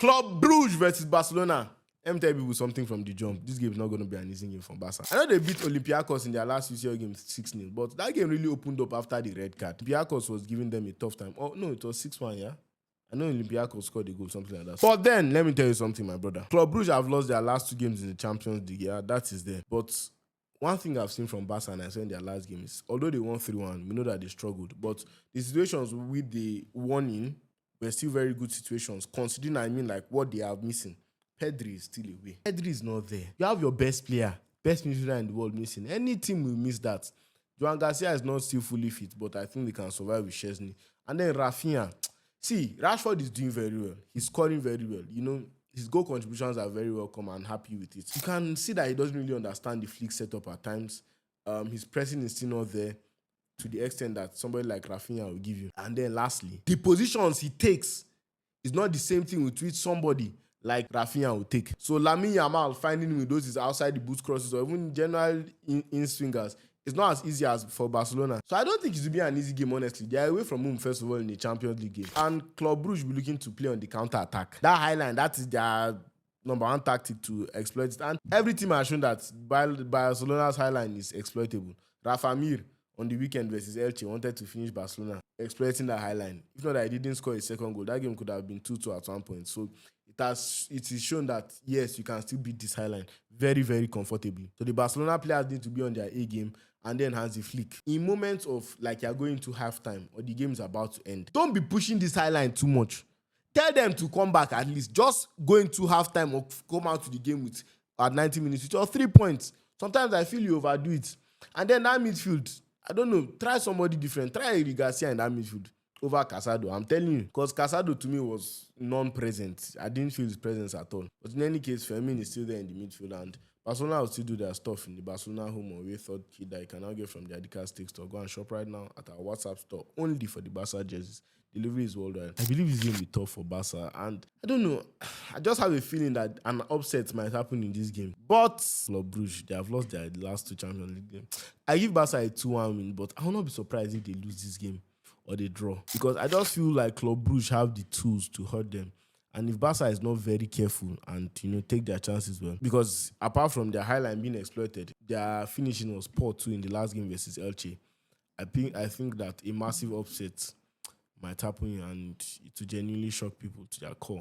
Club Brugge versus Barcelona. Let me tell people something from the jump. This game is not going to be an easy game for Barca. I know they beat Olympiacos in their last UCL game 6-0, but that game really opened up after the red card. Olympiacos was giving them a tough time. Oh, no, it was 6-1, yeah? I know Olympiacos scored a goal, something like that. But then, let me tell you something, my brother. Club Brugge have lost their last 2 games in the Champions League, yeah? That is there. But one thing I've seen from Barca and I saw in their last game is, although they won 3-1, we know that they struggled. But the situations with the won in were still very good situations, considering, I mean, like, what they are missing. Pedri is still away. Pedri is not there. You have your best player, best midfielder in the world missing. Any team will miss that. Joan Garcia is not still fully fit, but I think they can survive with Chesney. And then Rafinha. See, Rashford is doing very well. He's scoring very well. You know, his goal contributions are very welcome and happy with it. You can see that he doesn't really understand the flick setup at times. His pressing is still not there to the extent that somebody like Rafinha will give you. And then lastly, the positions he takes is not the same thing with which somebody like Rafinha will take. So Lamine Yamal finding windows is outside the boot crosses or even general in swingers. It's not as easy as for Barcelona. So I don't think it will be an easy game, honestly. They are away from home, first of all, in the Champions League game. And Club Brugge will be looking to play on the counter-attack. That highline, that is their #1 tactic to exploit it. And every team has shown that Barcelona's highline is exploitable. Rafa Mir on the weekend versus Elche wanted to finish Barcelona, exploiting that highline. If not that he didn't score a second goal, that game could have been 2-2 at one point. So it is shown that, yes, you can still beat this highline very, very comfortably. So the Barcelona players need to be on their A game and then has the flick. In moments of like you're going to halftime or the game is about to end, don't be pushing this highline too much. Tell them to come back at least. Just go into halftime or come out to the game with at 90 minutes with your 3 points. Sometimes I feel you overdo it. And then that midfield, I don't know, try somebody different. Try Eric Garcia in that midfield over Casado. I'm telling you, because Casado to me was non-present. I didn't feel his presence at all. But in any case, Fermin is still there in the midfield, and Barcelona will still do their stuff in the Barcelona home or away third kit that you can now get from the Adidas Stick store. Go and shop right now at our WhatsApp store only for the Barca jerseys. Delivery is worldwide. I believe it's going to be tough for Barca, and I don't know. I just have a feeling that an upset might happen in this game. But Club Brugge, they have lost their last 2 Champions League games. I give Barca a 2-1 win, but I will not be surprised if they lose this game or they draw, because I just feel like Club Brugge have the tools to hurt them. And if Barca is not very careful and, you know, take their chances well, because apart from their highline being exploited, their finishing was poor too in the last game versus Elche. I think that a massive upset might happen and it will genuinely shock people to their core.